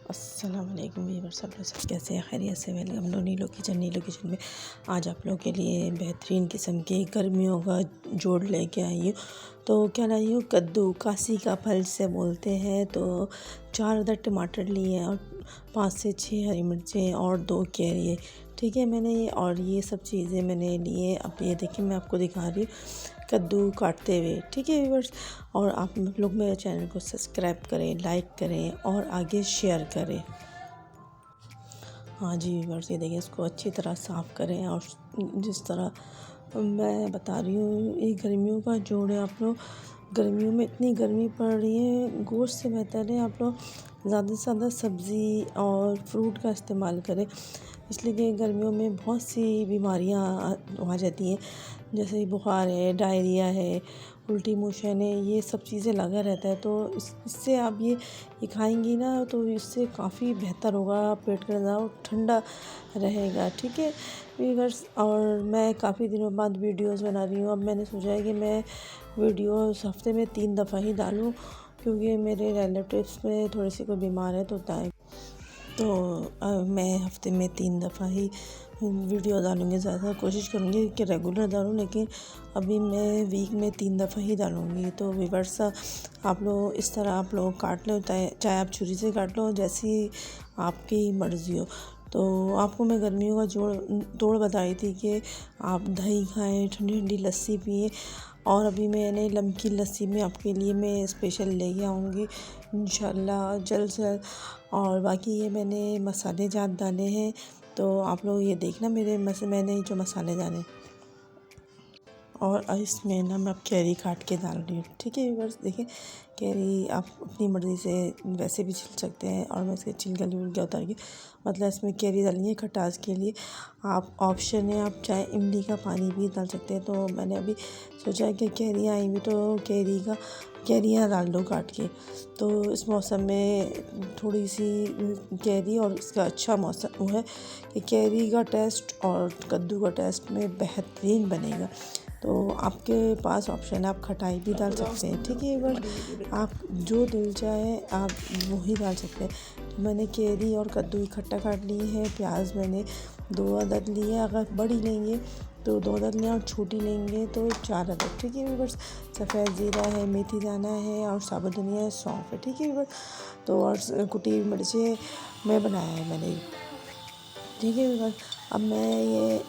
अस्सलाम वालेकुम व्यूअर्स, आप लोग कैसे हैं? खैरियत से? वेलकम टू नीलो किचन में आज आप लोगों के लिए बेहतरीन किस्म के गर्मियों का जोड़ लेके आई हूँ। तो क्या लाई हूँ? कद्दू, काशी का फल से बोलते हैं। तो 4 अदर टमाटर लिए और 5 से 6 हरी मिर्चें और 2 कैरी, ठीक है। मैंने ये सब चीज़ें मैंने लिए। अब ये देखिए, मैं आपको दिखा रही हूँ कद्दू काटते हुए, ठीक है व्यूअर्स। और आप लोग मेरे चैनल को सब्सक्राइब करें, लाइक करें और आगे शेयर करें। हाँ जी व्यूअर्स, ये देखिए, इसको अच्छी तरह साफ़ करें। और जिस तरह मैं बता रही हूँ, ये गर्मियों का जोड़ है। आप लोग गर्मियों में इतनी गर्मी पड़ रही है, गोश्त से बेहतर है आप लोग ज़्यादा से ज़्यादा सब्ज़ी और फ्रूट का इस्तेमाल करें। इसलिए कि गर्मियों में बहुत सी बीमारियाँ आ जाती हैं, जैसे बुखार है, डायरिया है, उल्टी मोशन है, ये सब चीज़ें लगा रहता है। तो इससे आप ये खाएंगी ना, तो इससे काफ़ी बेहतर होगा, पेट का निज़ाम ठंडा रहेगा, ठीक है व्यूअर्स। और मैं काफ़ी दिनों बाद वीडियोस बना रही हूँ। अब मैंने सोचा है कि मैं वीडियोस हफ्ते में 3 दफ़ा ही डालूँ, क्योंकि मेरे रिलेटिव्स में थोड़ी सी कोई बीमार है तो मैं हफ्ते में 3 दफ़ा ही वीडियो डालूँगी। ज़्यादा कोशिश करूँगी कि रेगुलर डालूँ, लेकिन अभी मैं वीक में 3 दफ़ा ही डालूँगी। तो व्यूअर्स, आप लोग इस तरह आप लोग काट लो, चाहे आप छुरी से काट लो, जैसी आपकी मर्ज़ी हो। तो आपको मैं गर्मियों का तोड़ बताई थी कि आप दही खाएँ, ठंडी ठंडी लस्सी पिए। और अभी मैंने नमकीन लस्सी में आपके लिए मैं स्पेशल लेके आऊँगी इंशाल्लाह जल्द से जल्द। और बाकी ये मैंने मसाले जात डाले हैं, तो आप लोग ये देखना मैंने जो मसाले डाले। और इसमें ना मैं अब कैरी काट के डाल रही हूँ, ठीक है व्यूअर्स। देखिए, कैरी आप अपनी मर्ज़ी से वैसे भी छिल सकते हैं, और मैं इसके छिलका उतार उतार के, मतलब इसमें कैरी डालेंगे खटास के लिए। आप ऑप्शन है, आप चाहे इमली का पानी भी डाल सकते हैं। तो मैंने अभी सोचा कि कैरियाँ आई हुई, तो कैरियाँ डाल दो काट के। तो इस मौसम में थोड़ी सी कैरी, और इसका अच्छा मौसम वो है कि कैरी का टेस्ट और कद्दू का टेस्ट में बेहतरीन बनेगा। तो आपके पास ऑप्शन है, आप खटाई भी डाल सकते हैं, ठीक है। बस आप जो दिल चाहे आप वही डाल सकते हैं। तो मैंने कैरी और कद्दू इकट्ठा काट लिए हैं। प्याज मैंने 2 अदद लिए, अगर बड़ी लेंगे तो 2 अदद लें, और छोटी लेंगे तो 4 अदद, ठीक है। बस सफ़ेद ज़ीरा है, मेथी दाना है, और साबुत धनिया है, सौंफ है, ठीक है बस। तो और कुटी हुई मिर्चें मैं बनाया है मैंने, ठीक है बस। अब मैं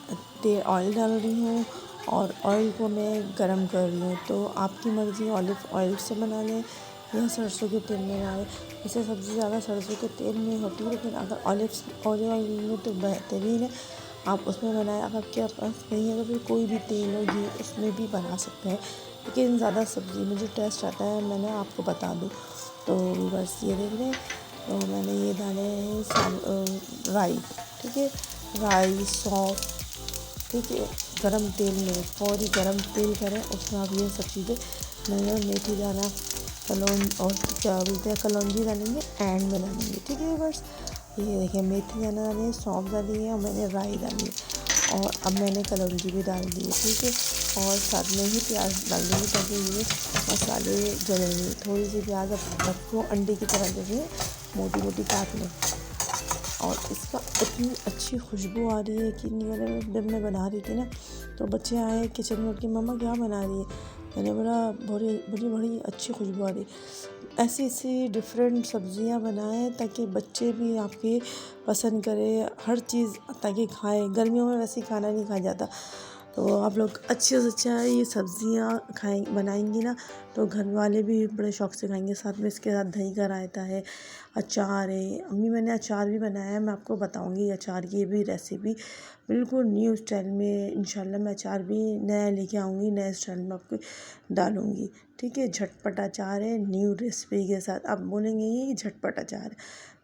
ये ऑयल डाल रही हूँ, और ऑयल को मैं गरम कर रही हूँ। तो आपकी मर्ज़ी, ऑलिव ऑयल से बना लें या सरसों के तेल में बनाएं। वैसे सबसे ज़्यादा सरसों के तेल में होती है, लेकिन अगर ऑलिव ऑयल में तो बेहतरीन है, आप उसमें बनाएं। अगर आपके पास नहीं है तो फिर कोई भी तेल हो, घी, उसमें भी बना सकते हैं। लेकिन ज़्यादा सब्ज़ी में जो टेस्ट आता है, मैंने आपको बता दूँ। तो बस ये देख लें। तो मैंने ये डाले हैं राई, ठीक है, राई, सौंफ, ठीक है। गरम तेल में, और ही गरम तेल करें, उसमें आप ये सब चीज़ें मैंने मेथी दाना, और क्या बोलते हैं, कलौंजी डालेंगे एंड में डालेंगे, ठीक है बस। ये देखिए, मेथी दाना डाली है, सौंफ डाली है, और मैंने राई डाली है, और अब मैंने कलौंजी भी डाल दी है, ठीक है। और साथ में ही प्याज डाल देंगे, ताकि ये मसाले जलेंगे। थोड़ी सी प्याज आपको अंडे की तरह जैसे मोटी मोटी काट लें। और इसका इतनी अच्छी खुशबू आ रही है कि नहीं। जब मैं बना रही थी ना, तो बच्चे आए किचन में कि मम्मा क्या बना रही है। मैंने बोला बड़ी बड़ी बड़ी अच्छी खुशबू आ रही। ऐसी ऐसी डिफरेंट सब्जियां बनाएं, ताकि बच्चे भी आपके पसंद करें हर चीज़, ताकि खाएं। गर्मियों में वैसे ही खाना नहीं खाया जाता। तो आप लोग अच्छे से अच्छा ये सब्जियां बनाएंगी ना, तो घर वाले भी बड़े शौक़ से खाएंगे। साथ में इसके साथ दही का रायता है, अचार है। अम्मी मैंने अचार भी बनाया है, मैं आपको बताऊंगी अचार की भी रेसिपी बिल्कुल न्यू स्टाइल में। इंशाल्लाह मैं अचार भी नया लेके आऊँगी, नए स्टाइल में आपको डालूँगी, ठीक है। झटपट अचार है न्यू रेसिपी के साथ। आप बोलेंगे ये झटपट अचार है,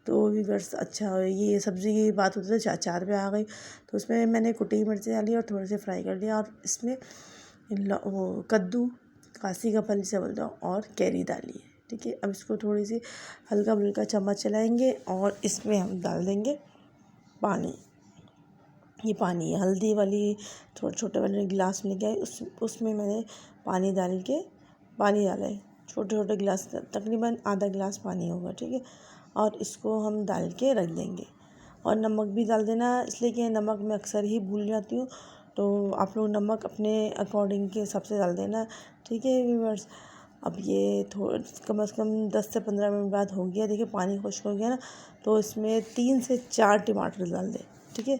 तो व्यूअर्स अच्छा, ये सब्ज़ी की बात होती है, अचार पे आ गई। तो उसमें मैंने कुटी मिर्ची डाली और थोड़े से फ्राई कर लिया, और इसमें वो कद्दू, काशी का फल से बोलता हूँ, और कैरी डाली है, ठीक है। अब इसको थोड़ी सी हल्का हल्का चम्मच चलाएंगे, और इसमें हम डाल देंगे पानी। ये पानी हल्दी वाली छोटे छोटे वाले गिलास में लेके आए, उसमें मैंने पानी डाल के पानी डालें, छोटे छोटे गिलास, तकरीबन आधा गिलास पानी होगा, ठीक है। और इसको हम डाल के रख देंगे। और नमक भी डाल देना, इसलिए कि नमक मैं अक्सर ही भूल जाती हूँ, तो आप लोग नमक अपने अकॉर्डिंग के हिसाब से डाल देना, ठीक है व्यूअर्स। अब ये कम से कम 10 से 15 मिनट बाद हो गया, देखिए पानी खुश्क हो गया ना, तो इसमें 3 से 4 टमाटर डाल दें, ठीक है।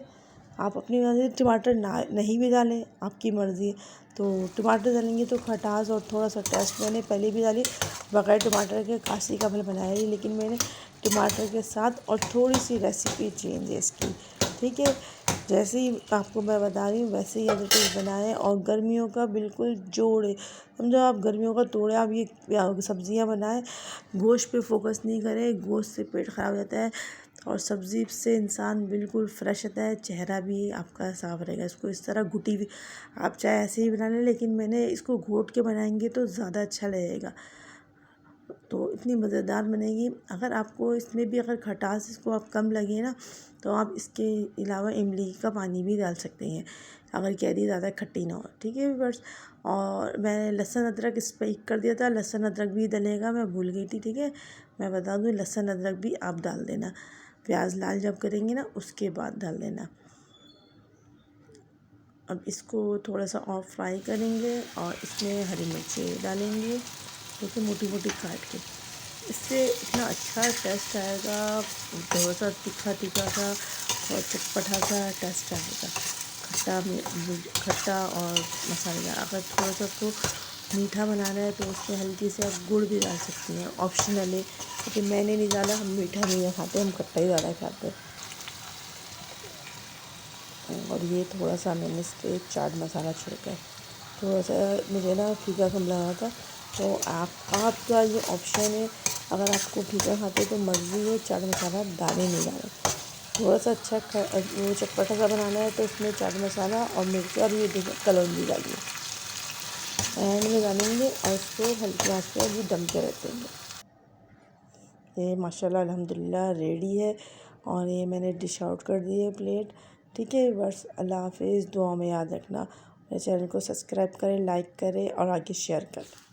आप अपनी मर्ज़ी, टमाटर नहीं भी डालें, आपकी मर्ज़ी है। तो टमाटर डालेंगे तो खटास और थोड़ा सा टेस्ट, मैंने पहले भी डाली बगैर टमाटर के कासी का फल बनाया ही, लेकिन मैंने टमाटर के साथ और थोड़ी सी रेसिपी चेंज है इसकी, ठीक है। जैसे ही आपको मैं बता रही हूँ वैसे ही एज बनाएं। और गर्मियों का बिल्कुल जोड़ है, समझो आप गर्मियों का तोड़े आप ये सब्ज़ियाँ बनाएं। गोश्त पे फोकस नहीं करें, गोश्त से पेट ख़राब हो जाता है, और सब्ज़ी से इंसान बिल्कुल फ्रेश रहता है, चेहरा भी आपका साफ रहेगा। इसको इस तरह घुटी भी आप चाहे ऐसे ही बना लें, लेकिन मैंने इसको घोट के बनाएंगे तो ज़्यादा अच्छा लगेगा, तो इतनी मज़ेदार बनेगी। अगर आपको इसमें भी अगर खटास इसको आप कम लगे ना, तो आप इसके अलावा इमली का पानी भी डाल सकते हैं, अगर कैरी ज़्यादा खट्टी ना हो, ठीक है व्यूअर्स। और मैंने लहसुन अदरक स्पाइक कर दिया था, लहसुन अदरक भी डलेगा, मैं भूल गई थी, ठीक है। मैं बता दूँ, लहसुन अदरक भी आप डाल देना, प्याज लाल जब करेंगे ना उसके बाद डाल देना। अब इसको थोड़ा सा और फ्राई करेंगे और इसमें हरी मिर्ची डालेंगे, देखिए मोटी मोटी काट के। इससे इतना अच्छा टेस्ट आएगा, थोड़ा सा तीखा तीखा सा और चटपटा सा टेस्ट आएगा, खट्टा और मसालेदार। अगर थोड़ा सा उसको मीठा बनाना है तो उसमें हल्की से आप गुड़ भी डाल सकती हैं, ऑप्शनल है, क्योंकि मैंने नहीं डाला, हम मीठा नहीं खाते, हम खट्टा ही ज़्यादा खाते हैं। और ये थोड़ा सा मैंने इस पर चाट मसाला छिड़का है, थोड़ा सा मुझे ना फीका कम लगा था, तो आपका ये ऑप्शन है, अगर आपको फीका खाते तो मर्ज़ी है, चाट मसाला डालें नहीं डालें। थोड़ा सा अच्छा वो चटपटा सा बनाना है तो इसमें चाट मसाला और मिर्च और ये देखिए कलौंजी डालिए, एंड में डालेंगे और इसको हल्की आंच पे भी दम पे रखेंगे। ये माशाल्लाह अल्हम्दुलिल्लाह रेडी है, और ये मैंने डिश आउट कर दी है प्लेट, ठीक है बस। अल्लाह हाफिज़, दुआ में याद रखना, मेरे चैनल को सब्सक्राइब करें, लाइक करें और आगे शेयर करें।